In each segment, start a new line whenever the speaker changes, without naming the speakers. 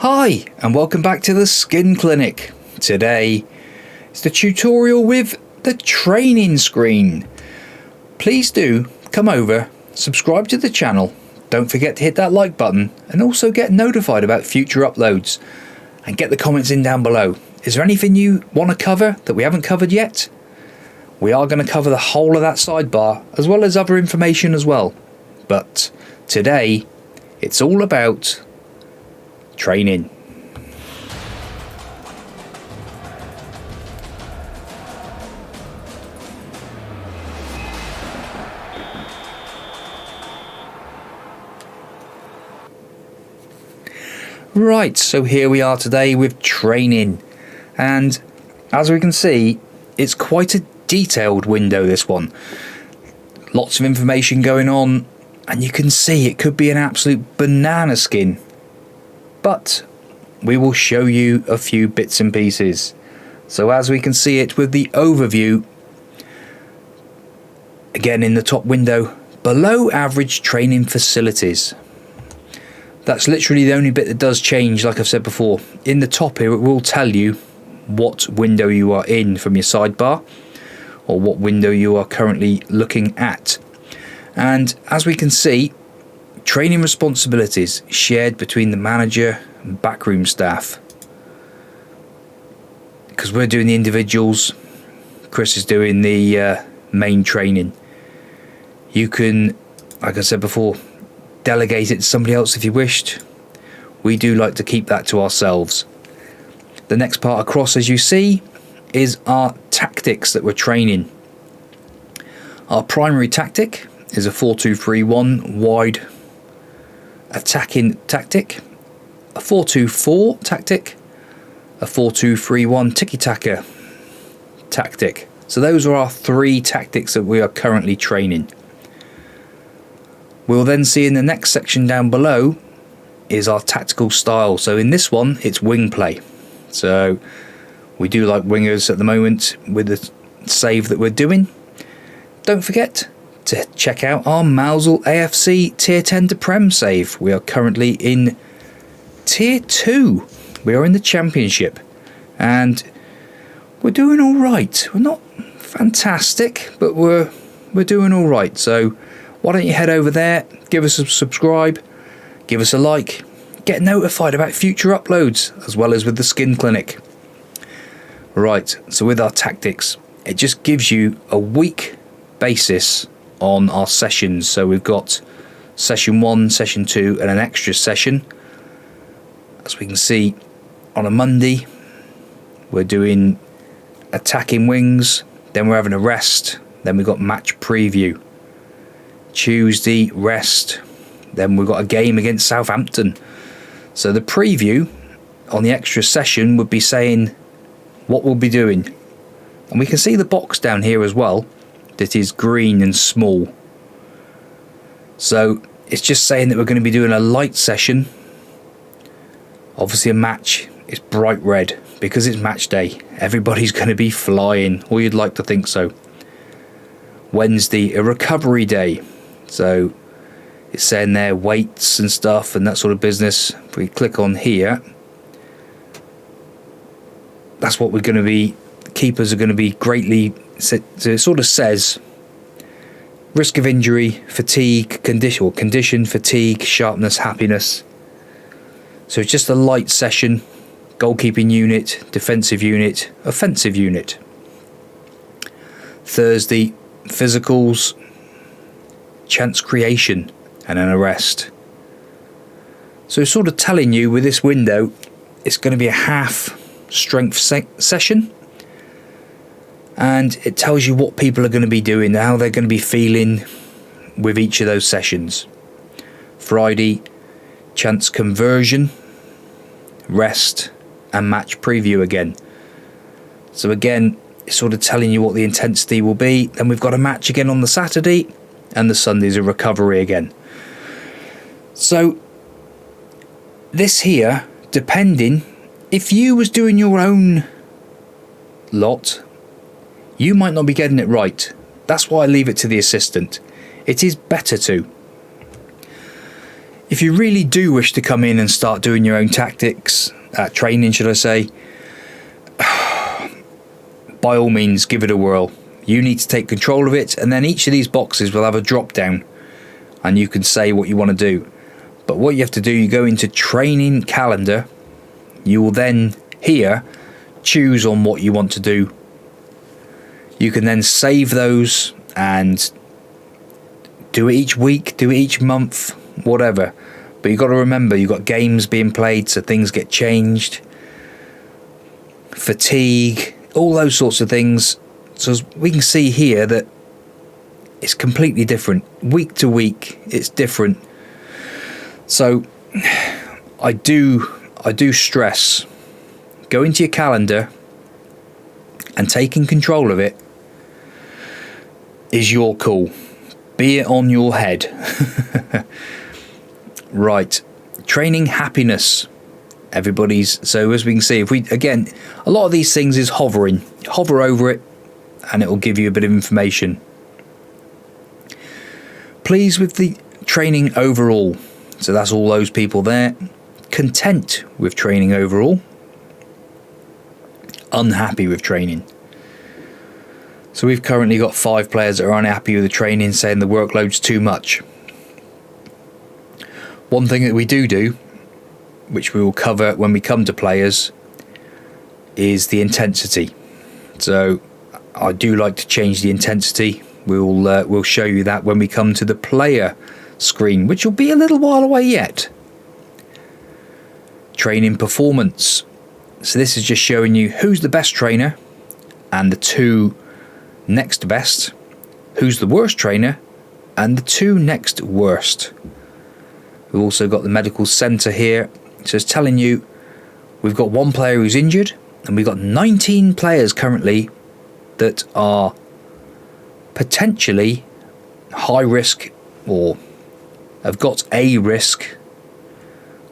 Hi and welcome back to the Skin Clinic. Today is the tutorial with the training screen. Please do come over, subscribe to the channel, don't forget to hit that like button and also get notified about future uploads and get the comments in down below. Is there anything you want to cover that we haven't covered yet? We are going to cover the whole of that sidebar as well as other information as well. But today it's all about training. Right, so here we are today with training, and as we can see, it's quite a detailed window, this one. Lots of information going on, and you can see it could be an absolute banana skin. But we will show you a few bits and pieces. So as we can see it with the overview, again in the top window, below average training facilities. That's literally the only bit that does change, like I've said before. In the top here it will tell you what window you are in from your sidebar, or what window you are currently looking at. And as we can see, training responsibilities shared between the manager and backroom staff. Because we're doing the individuals, Chris is doing the main training. You can, like I said before, delegate it to somebody else if you wished. We do like to keep that to ourselves. The next part across, as you see, is our tactics that we're training. Our primary tactic is a 4-2-3-1 wide attacking tactic, a 4-2-4 tactic, a 4-2-3-1 tiki-taka tactic. So those are our three tactics that we are currently training. We'll then see in the next section down below is our tactical style. So in this one it's wing play. So we do like wingers at the moment with the save that we're doing. Don't forget to check out our Mausel AFC Tier 10 to Prem save. We are currently in Tier 2. We are in the Championship. And we're doing alright. We're not fantastic, but we're doing alright. So why don't you head over there, give us a subscribe, give us a like, get notified about future uploads, as well as with the Skin Clinic. Right, so with our tactics, it just gives you a week basis on our sessions. So we've got session 1, session 2 and an extra session. As we can see, on a Monday we're doing attacking wings, then we're having a rest, then we've got match preview. Tuesday rest, then we've got a game against Southampton. So the preview on the extra session would be saying what we'll be doing, and we can see the box down here as well that is green and small. So it's just saying that we're going to be doing a light session. Obviously a match is bright red because it's match day. Everybody's going to be flying, or you'd like to think so. Wednesday, a recovery day. So it's saying there weights and stuff and that sort of business. If we click on here, that's what we're going to be, keepers are going to be greatly, so it sort of says risk of injury, fatigue, condition, fatigue, sharpness, happiness. So it's just a light session, goalkeeping unit, defensive unit, offensive unit. Thursday, physicals, chance creation and an arrest. So sort of telling you with this window it's going to be a half strength session, and it tells you what people are going to be doing, how they're going to be feeling with each of those sessions. Friday, chance conversion, rest and match preview again. So again, it's sort of telling you what the intensity will be. Then we've got a match again on the Saturday, and the Sunday's a recovery again. So this here, depending, if you was doing your own lot, you might not be getting it right. That's why I leave it to the assistant. It is better to. If you really do wish to come in and start doing your own tactics, training should I say, by all means give it a whirl. You need to take control of it, and then each of these boxes will have a drop down and you can say what you want to do. But what you have to do, you go into training calendar, you will then here choose on what you want to do. You can then save those and do it each week, do it each month, whatever. But you've got to remember, you've got games being played, so things get changed, fatigue, all those sorts of things. So as we can see here that it's completely different. Week to week, it's different. So I do stress, go into your calendar, and taking control of it is your call. Be it on your head. Right, training happiness. So as we can see, if we, again, a lot of these things is hovering. Hover over it and it will give you a bit of information. Pleased with the training overall. So that's all those people there. Content with training overall. Unhappy with training. So we've currently got 5 players that are unhappy with the training, saying the workload's too much. One thing that we do, which we will cover when we come to players, is the intensity. So I do like to change the intensity. We'll show you that when we come to the player screen, which will be a little while away yet. Training performance. So this is just showing you who's the best trainer and the 2 next best, who's the worst trainer and the 2 next worst. We've also got the medical centre here. So it's telling you we've got 1 player who's injured, and we've got 19 players currently that are potentially high risk or have got a risk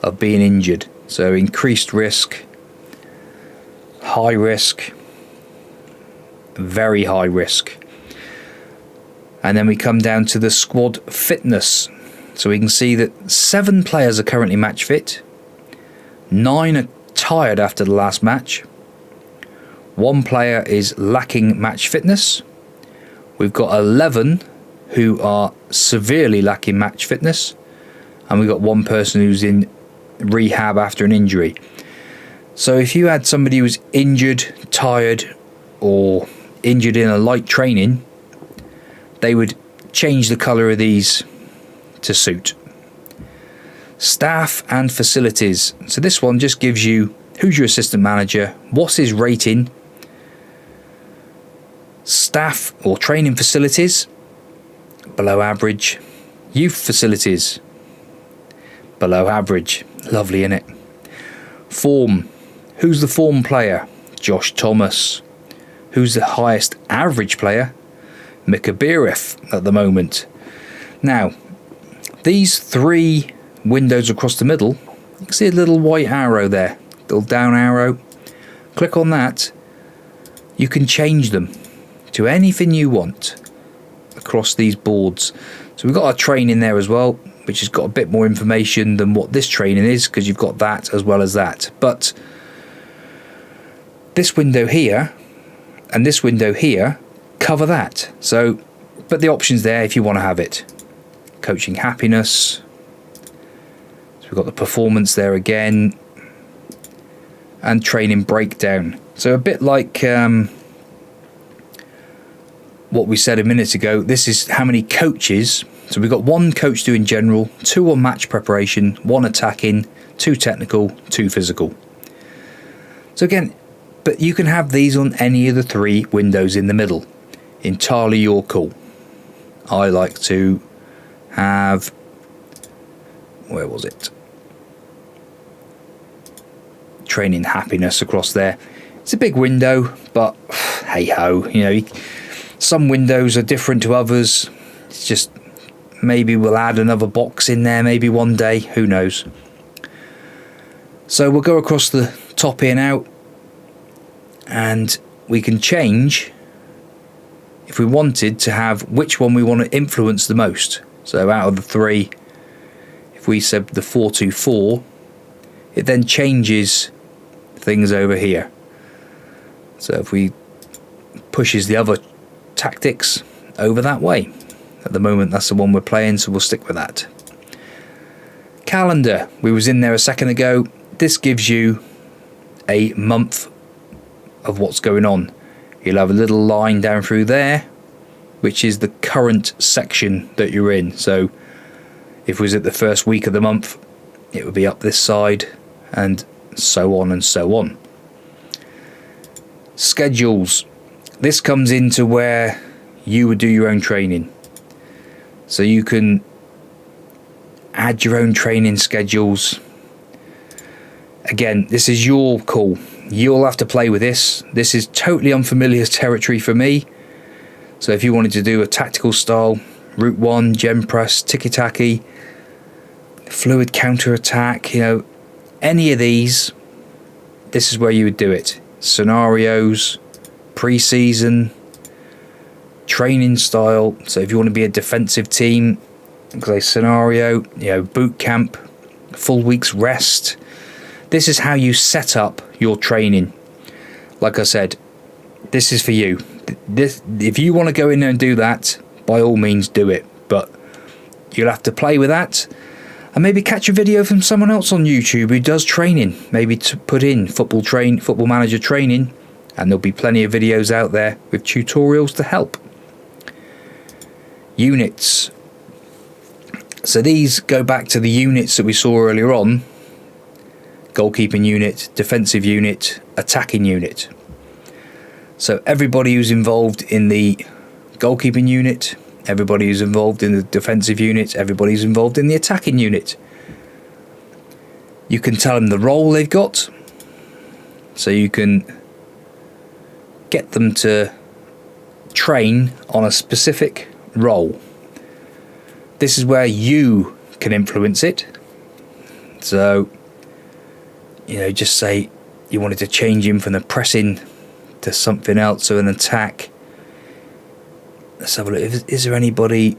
of being injured. So increased risk, high risk, very high risk. And then we come down to the squad fitness. So we can see that 7 players are currently match fit, 9 are tired after the last match, 1 player is lacking match fitness, we've got 11 who are severely lacking match fitness, and we've got 1 person who's in rehab after an injury. So if you had somebody who's injured, tired, or injured in a light training, they would change the colour of these to suit. Staff and facilities. So this one just gives you who's your assistant manager, what's his rating. Staff or training facilities, below average. Youth facilities, below average. Lovely, innit? Form. Who's the form player? Josh Thomas. Who's the highest average player? Mika Birif at the moment. Now, these 3 windows across the middle, you can see a little white arrow there, little down arrow. Click on that. You can change them to anything you want across these boards. So we've got our training there as well, which has got a bit more information than what this training is, because you've got that as well as that. But this window here and this window here cover that. So, but the option's there if you want to have it. Coaching happiness. So we've got the performance there again, and training breakdown. So a bit like what we said a minute ago, this is how many coaches. So we've got 1 coach doing general, 2 on match preparation, 1 attacking, 2 technical, 2 physical. So again, but you can have these on any of the 3 windows in the middle. Entirely your call. I like to have, where was it? Training happiness across there. It's a big window, but hey ho, you know, some windows are different to others. It's just, maybe we'll add another box in there maybe one day, who knows. So we'll go across the top here now, and we can change if we wanted to have which one we want to influence the most. So out of the 3, if we said the 424, it then changes things over here. So if we pushes the other tactics over that way. At the moment that's the one we're playing, so we'll stick with that. Calendar, we was in there a second ago. This gives you a month of what's going on. You'll have a little line down through there, which is the current section that you're in. So if it was at the first week of the month, it would be up this side, and so on and so on. Schedules. This comes into where you would do your own training. So you can add your own training schedules. Again, this is your call. You'll have to play with this. This is totally unfamiliar territory for me. So if you wanted to do a tactical style, Route 1, Gem Press, Tiki Taki, Fluid Counter Attack, you know, any of these, this is where you would do it. Scenarios, pre-season, training style. So if you want to be a defensive team, say scenario, you know, boot camp, full week's rest. This is how you set up your training. Like I said, this is for you. This, if you want to go in there and do that, by all means do it. But you'll have to play with that, and maybe catch a video from someone else on YouTube who does training. Maybe to put in football manager training, and there'll be plenty of videos out there with tutorials to help. Units. So these go back to the units that we saw earlier on. Goalkeeping unit, defensive unit, attacking unit. So everybody who's involved in the goalkeeping unit, everybody who's involved in the defensive unit, everybody who's involved in the attacking unit. You can tell them the role they've got, so you can get them to train on a specific role. This is where you can influence it. So, you know, just say you wanted to change him from the pressing to something else, so an attack. Let's have a look. Is there anybody?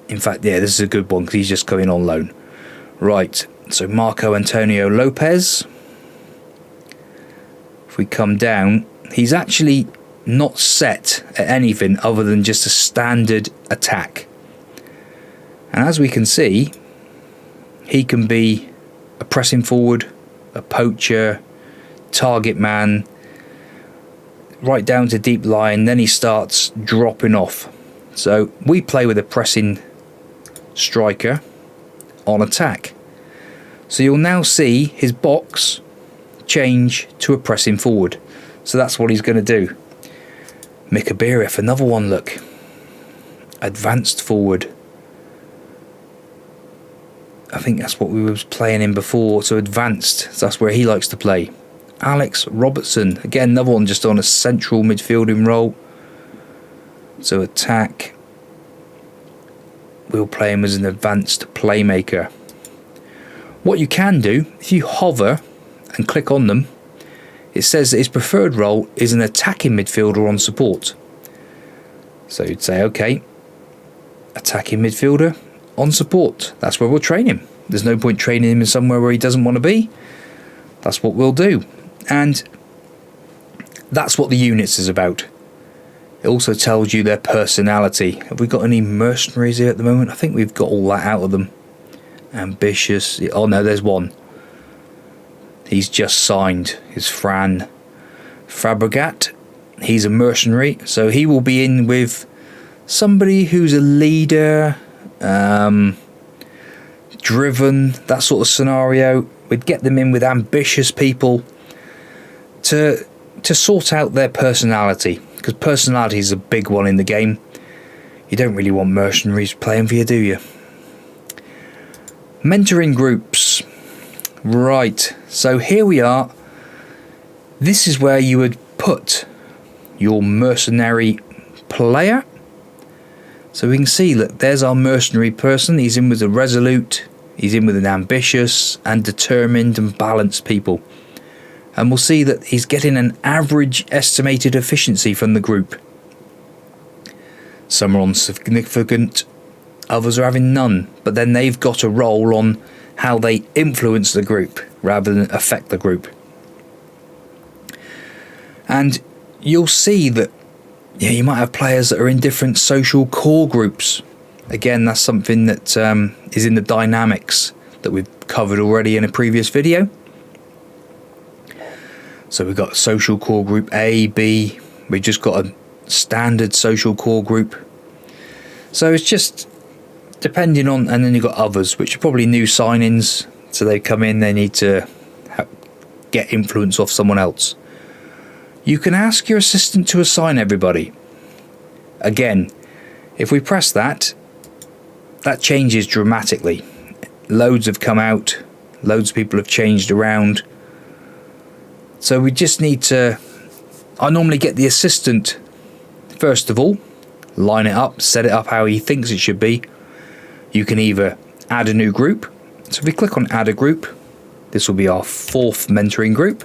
In fact, yeah, this is a good one because he's just coming on loan. Right, so Marco Antonio Lopez. If we come down, he's actually not set at anything other than just a standard attack. And as we can see, he can be a pressing forward, a poacher, target man, right down to deep line. Then he starts dropping off. So we play with a pressing striker on attack. So you'll now see his box change to a pressing forward. So that's what he's going to do. Mikabirov, another one, look. Advanced forward. I think that's what we were playing in before. So advanced, so that's where he likes to play. Alex Robertson, again, another one just on a central midfielding role. So attack. We'll play him as an advanced playmaker. What you can do, if you hover and click on them, it says that his preferred role is an attacking midfielder on support. So you'd say, okay, attacking midfielder on support. That's where we'll train him. There's no point training him in somewhere where he doesn't want to be. That's what we'll do. And that's what the units is about. It also tells you their personality. Have we got any mercenaries here at the moment? I think we've got all that out of them. Ambitious. Oh no, there's one. He's just signed. He's Fran Fabregat. He's a mercenary, so he will be in with somebody who's a leader, driven, that sort of scenario. We'd get them in with ambitious people to sort out their personality, because personality is a big one in the game. You don't really want mercenaries playing for you, do you? Mentoring groups. Right, so here we are. This is where you would put your mercenary player. So we can see that there's our mercenary person. He's in with a resolute, he's in with an ambitious and determined and balanced people. And we'll see that he's getting an average estimated efficiency from the group. Some are on significant others are having none, but then they've got a role on how they influence the group rather than affect the group. And you'll see that you might have players that are in different social core groups. Again, that's something that is in the dynamics that we've covered already in a previous video. So we've got social core group A, B, we've just got a standard social core group. So it's just depending on, and then you've got others, which are probably new sign-ins. So they come in, they need to get influence off someone else. You can ask your assistant to assign everybody. Again, if we press that, that changes dramatically. Loads have come out, loads of people have changed around. So we just need to, I normally get the assistant, first of all, line it up, set it up how he thinks it should be. You can either add a new group. So if we click on add a group, this will be our 4th mentoring group.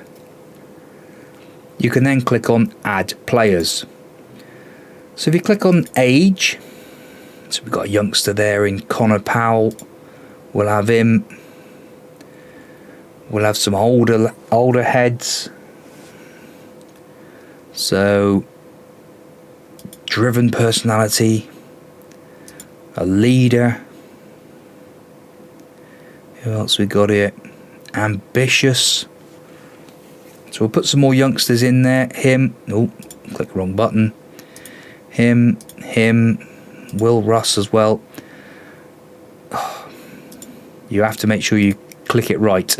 You can then click on add players. So if you click on age, so we've got a youngster there in Connor Powell, we'll have him. We'll have some older heads. So driven personality, a leader. Who else we got here? Ambitious. So we'll put some more youngsters in there. Him. Oh, click the wrong button. Him. Will Russ as well. Oh, you have to make sure you click it right.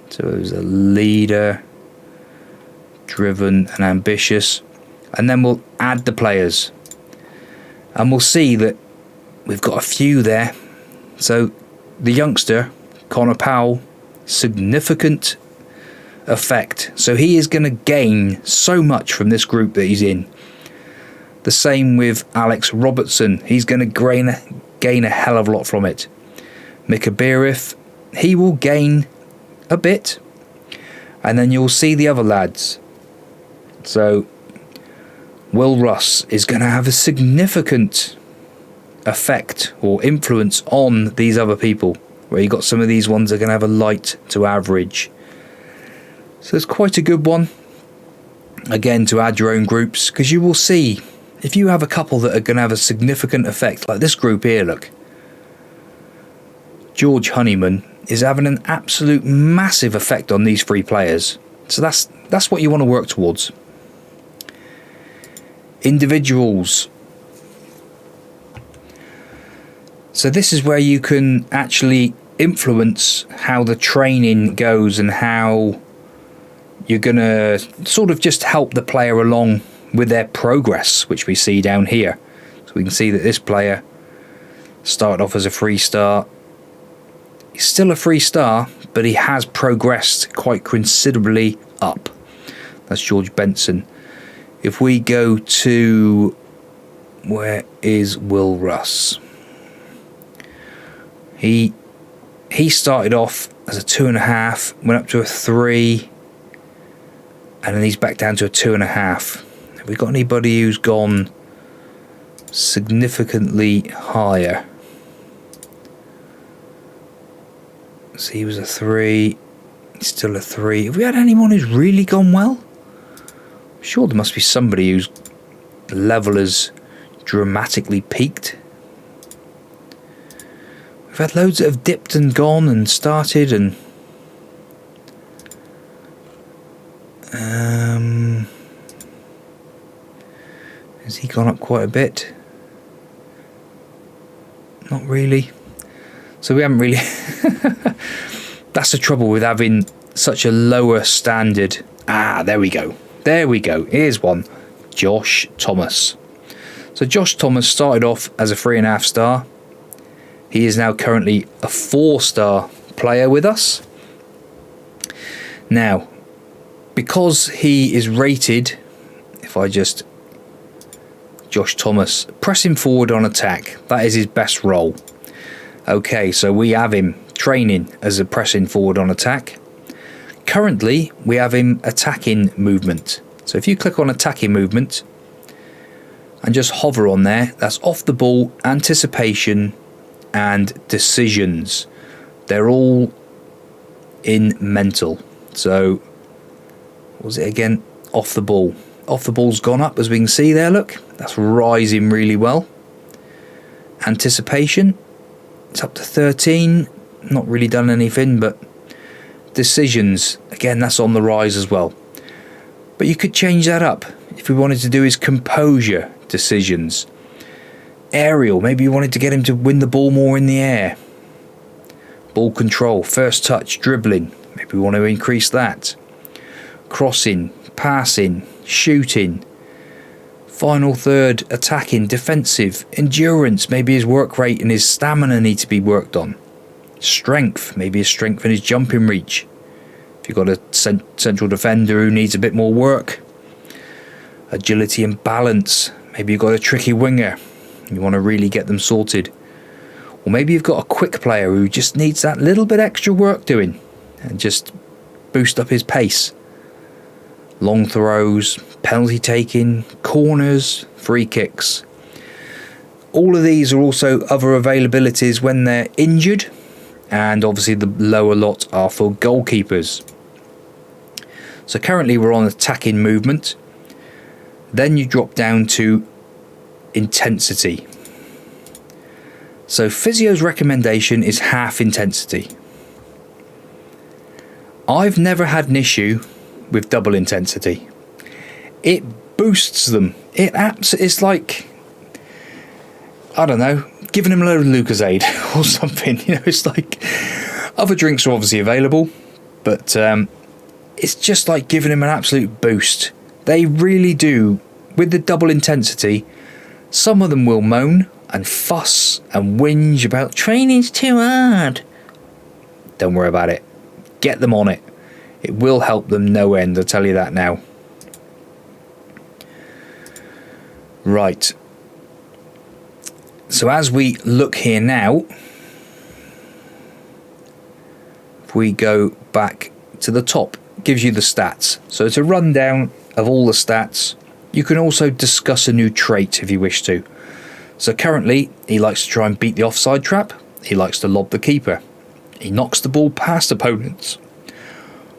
So there's a leader, driven and ambitious. And then we'll add the players. And we'll see that we've got a few there. So the youngster, Connor Powell, significant effect. So he is going to gain so much from this group that he's in. The same with Alex Robertson. He's going to gain a hell of a lot from it. Mika Berif, he will gain a bit. And then you'll see the other lads. So Will Russ is going to have a significant effect or influence on these other people, where you got some of these ones that are going to have a light to average. So it's quite a good one, again, to add your own groups, because you will see if you have a couple that are going to have a significant effect, like this group here, look, George Honeyman is having an absolute massive effect on these 3 players. So that's what you want to work towards. Individuals. So this is where you can actually influence how the training goes and how you're going to sort of just help the player along with their progress, which we see down here. So we can see that this player started off as a 3-star. He's still a 3-star, but he has progressed quite considerably up. That's George Benson. If we go to, where is Will Russ? He started off as a 2.5, went up to a 3, and then he's back down to a 2.5. Have we got anybody who's gone significantly higher? So he was a 3, he's still a 3. Have we had anyone who's really gone well? I'm sure there must be somebody whose level has dramatically peaked. We've had loads that have dipped and gone and started and... has he gone up quite a bit? Not really. So we haven't really... That's the trouble with having such a lower standard. Ah, there we go. There we go. Here's one. Josh Thomas. So Josh Thomas started off as a 3.5 star. He is now currently a 4-star player with us. Now, because he is rated, if I just... Josh Thomas, pressing forward on attack. That is his best role. Okay, so we have him training as a pressing forward on attack. Currently, we have him attacking movement. So if you click on attacking movement, and just hover on there. That's off the ball, anticipation and decisions. They're all in mental. So what was it again? Off the ball. Off the ball's gone up, as we can see there, look. That's rising really well. Anticipation, it's up to 13. Not really done anything, but decisions, again, that's on the rise as well. But you could change that up. If we wanted to do his composure, decisions. Aerial, maybe you wanted to get him to win the ball more in the air. Ball control, first touch, dribbling, maybe we want to increase that. Crossing, passing, shooting. Final third, attacking, defensive, endurance, maybe his work rate and his stamina need to be worked on. Strength, maybe his strength and his jumping reach. If you've got a central defender who needs a bit more work. Agility and balance, maybe you've got a tricky winger, you want to really get them sorted. Or maybe you've got a quick player who just needs that little bit extra work doing and just boost up his pace. Long throws, penalty taking, corners, free kicks. All of these are also other availabilities when they're injured, and obviously the lower lot are for goalkeepers. So currently we're on attacking movement. Then you drop down to intensity. So Physio's recommendation is half intensity. I've never had an issue with double intensity. It boosts them. It's like, I don't know, giving them a load of Lucozade or something. You know, it's like, other drinks are obviously available, but it's just like giving them an absolute boost. They really do. With the double intensity, some of them will moan and fuss and whinge about training's too hard. Don't worry about it. Get them on it. It will help them no end, I'll tell you that now. Right. So as we look here now, if we go back to the top, it gives you the stats. So it's a rundown of all the stats. You can also discuss a new trait if you wish to. So currently, he likes to try and beat the offside trap. He likes to lob the keeper. He knocks the ball past opponents.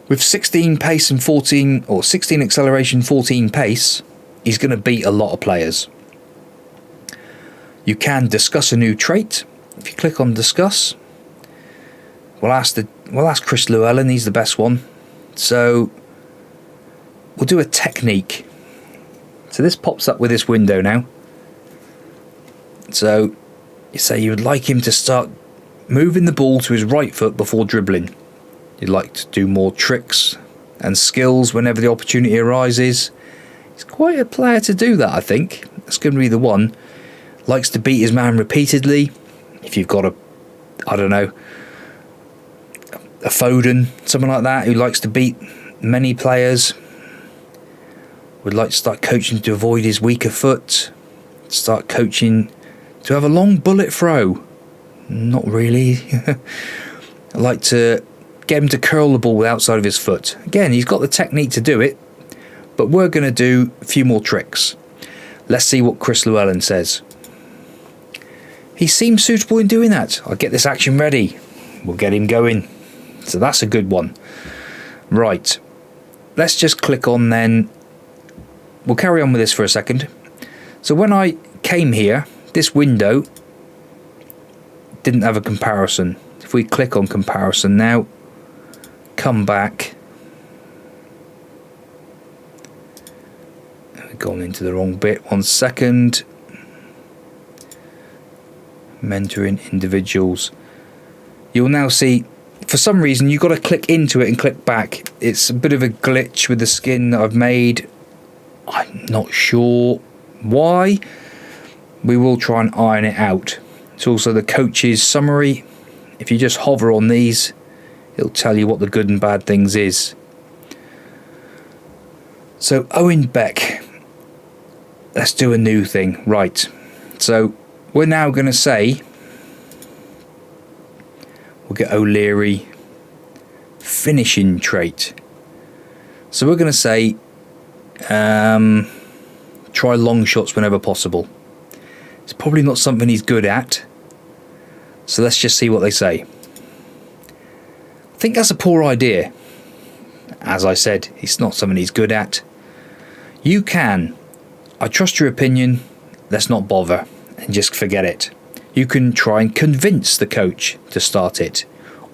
With 16 pace and 14, or 16 acceleration, 14 pace, he's going to beat a lot of players. You can discuss a new trait. If you click on discuss, we'll ask Chris Llewellyn. He's the best one. So we'll do a technique. So this pops up with this window now. So you say you would like him to start moving the ball to his right foot before dribbling. You'd like to do more tricks and skills whenever the opportunity arises. He's quite a player to do that, I think. That's going to be the one. Likes to beat his man repeatedly. If you've got a Foden, something like that, who likes to beat many players. Would like to start coaching to avoid his weaker foot. Start coaching to have a long bullet throw. Not really. I like to get him to curl the ball with the outside of his foot. Again, he's got the technique to do it, but we're going to do a few more tricks. Let's see what Chris Llewellyn says. He seems suitable in doing that. I'll get this action ready. We'll get him going. So that's a good one. Right. Let's just click on then. We'll carry on with this for a second. So when I came here, this window didn't have a comparison. If we click on comparison now, come back. We've gone into the wrong bit. 1 second. Mentoring individuals. You'll now see, for some reason, you've got to click into it and click back. It's a bit of a glitch with the skin that I've made. I'm not sure why. We will try and iron it out. It's also the coach's summary. If you just hover on these, it'll tell you what the good and bad things is. So Owen Beck. Let's do a new thing. Right. So we're now going to say, we'll get O'Leary finishing trait. So we're going to say try long shots whenever possible. It's probably not something he's good at, so let's just see what they say. I think that's a poor idea. As I said, it's not something he's good at. You can. I trust your opinion. Let's not bother and just forget it. You can try and convince the coach to start it.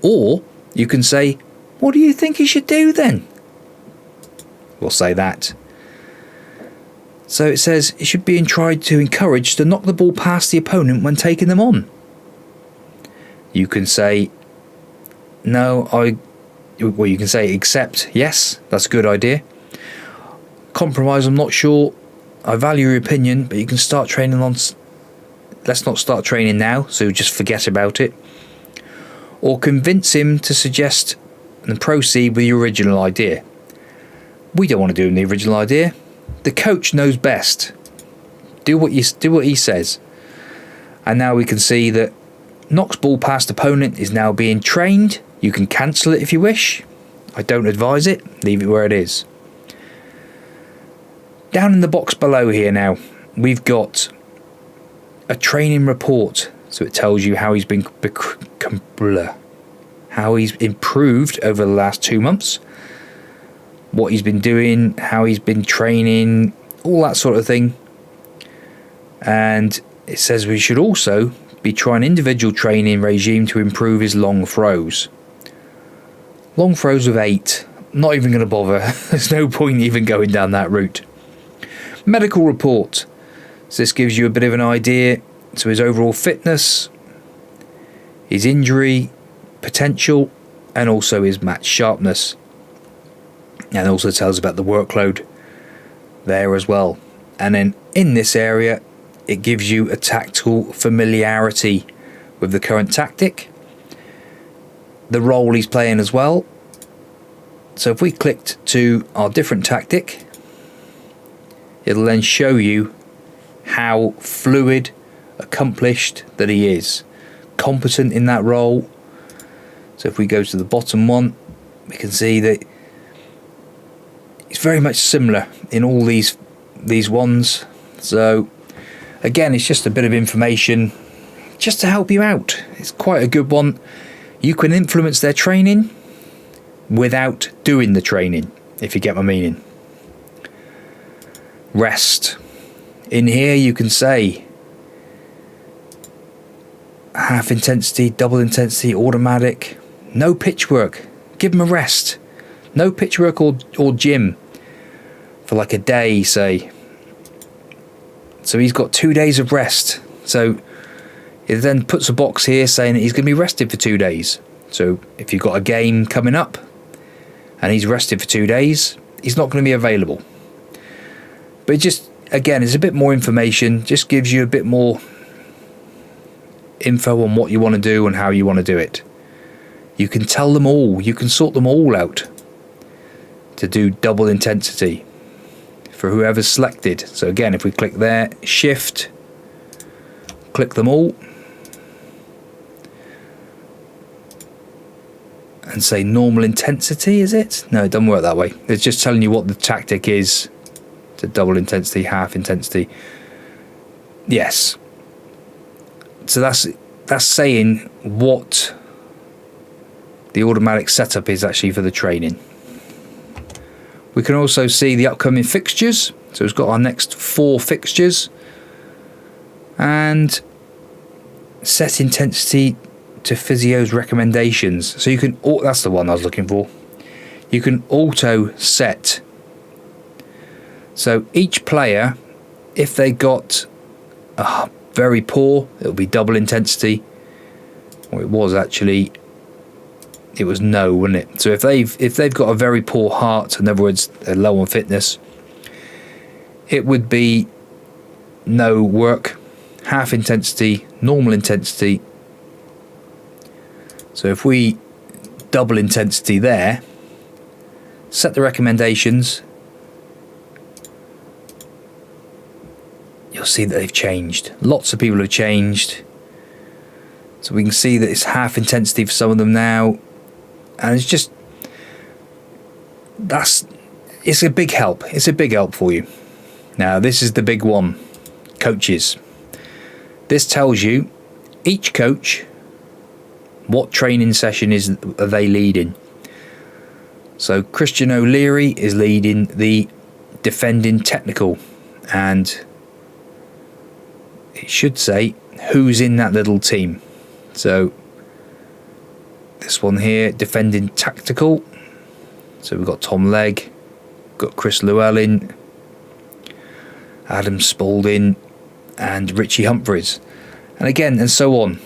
Or you can say, what do you think he should do then? We'll say that. So it says it should be tried to encourage to knock the ball past the opponent when taking them on. You can say, no, well, you can say accept, yes, that's a good idea. Compromise, I'm not sure. I value your opinion, but you can start training on. Let's not start training now, so just forget about it. Or convince him to suggest and proceed with your original idea. We don't want to do the original idea. The coach knows best. Do what he says. And now we can see that knocks ball past opponent is now being trained. You can cancel it if you wish. I don't advise it. Leave it where it is. Down in the box below here now, we've got a training report. So it tells you how he's been how he's improved over the last 2 months, what he's been doing, how he's been training, all that sort of thing. And it says we should also be trying individual training regime to improve his long throws. Long throws of 8. Not even going to bother. There's no point even going down that route. Medical report. So this gives you a bit of an idea. So his overall fitness, his injury potential, and also his match sharpness. And also tells about the workload there as well. And then in this area, it gives you a tactical familiarity with the current tactic, the role he's playing as well. So if we clicked to our different tactic, it'll then show you how fluid, accomplished that he is, competent in that role. So if we go to the bottom one, we can see that it's very much similar in all these ones. So again, it's just a bit of information just to help you out. It's quite a good one. You can influence their training without doing the training, if you get my meaning. Rest. In here you can say half intensity, double intensity, automatic. No pitch work. Give him a rest. No pitch work or gym for like a day, say. So he's got 2 days of rest. So it then puts a box here saying that he's going to be rested for 2 days. So if you've got a game coming up and he's rested for 2 days, he's not going to be available. But it just, again, it's a bit more information, just gives you a bit more info on what you want to do and how you want to do it. You can tell them all, you can sort them all out to do double intensity for whoever's selected. So again, if we click there, shift, click them all, and say normal intensity, is it? No, it doesn't work that way. It's just telling you what the tactic is. To double intensity, half intensity. Yes. So that's saying what the automatic setup is actually for the training. We can also see the upcoming fixtures. So it's got our next 4 fixtures. And set intensity to physio's recommendations. So you can, that's the one I was looking for. You can auto set. So each player, if they got very poor, it'll be double intensity. Or it was actually, it was no, wasn't it? So if they've got a very poor heart, in other words, they're low on fitness, it would be no work, half intensity, normal intensity. So if we double intensity there, set the recommendations, you'll see that they've changed. Lots of people have changed. So we can see that it's half intensity for some of them now. And it's just, it's a big help. It's a big help for you. Now this is the big one, coaches. This tells you each coach what training session are they leading. So Christian O'Leary is leading the defending technical, and it should say who's in that little team. So this one here, defending tactical. So we've got Tom Legg, got Chris Llewellyn, Adam Spalding, and Richie Humphries, and again, and so on.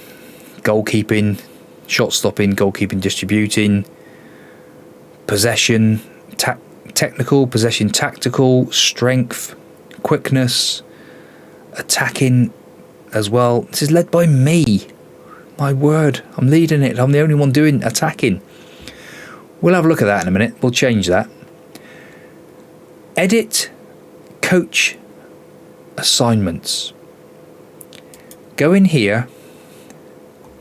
Goalkeeping, shot stopping, goalkeeping, distributing, possession, technical, possession, tactical, strength, quickness, attacking as well. This is led by me. My word, I'm leading it. I'm the only one doing attacking. We'll have a look at that in a minute. We'll change that. Edit coach assignments. Go in here.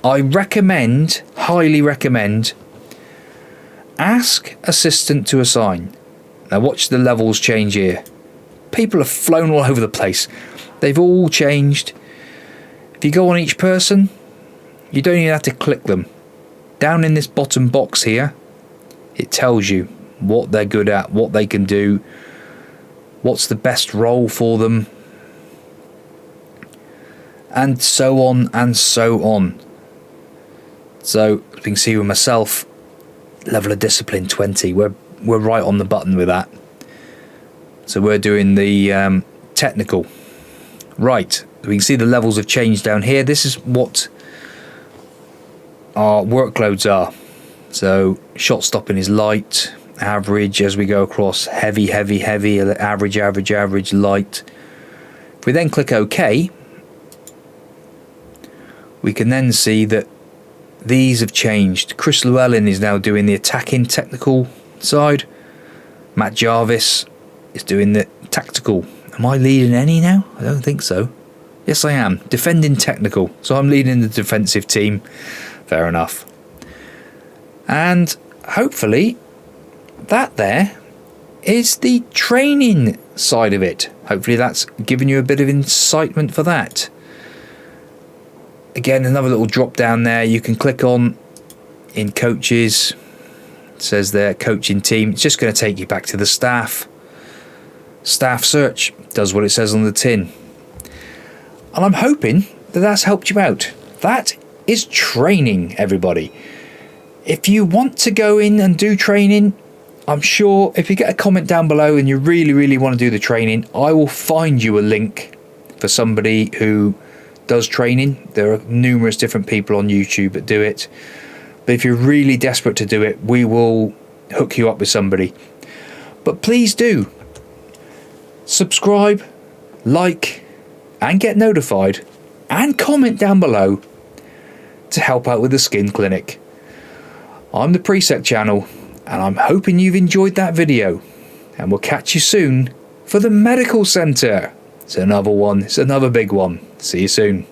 I recommend, highly recommend, ask assistant to assign. Now watch the levels change here. People have flown all over the place. They've all changed. If you go on each person, you don't even have to click them. Down in this bottom box here, it tells you what they're good at, what they can do, what's the best role for them, and so on and so on. So as you can see with myself, level of discipline 20. We're right on the button with that. So we're doing the technical. Right, we can see the levels have changed down here. This is what our workloads are. So shot stopping is light, average as we go across, heavy, heavy, heavy, average, average, average, light. If we then click OK, we can then see that these have changed. Chris Llewellyn is now doing the attacking technical side. Matt Jarvis is doing the tactical. Am I leading any now? I don't think so. Yes, I am. Defending technical. So I'm leading the defensive team. Fair enough. And hopefully that there is the training side of it. Hopefully that's given you a bit of incitement for that. Again, another little drop down there you can click on in coaches. It says there coaching team. It's just going to take you back to the staff. Staff search does what it says on the tin. And I'm hoping that that's helped you out. That is training, everybody. If you want to go in and do training, I'm sure if you get a comment down below and you really, really want to do the training, I will find you a link for somebody who does training. There are numerous different people on YouTube that do it. But if you're really desperate to do it, we will hook you up with somebody. But please do subscribe, like, and get notified, and comment down below to help out with the skin clinic. I'm the PRIISEK channel, and I'm hoping you've enjoyed that video, and we'll catch you soon for the medical centre. It's another one, it's another big one. See you soon.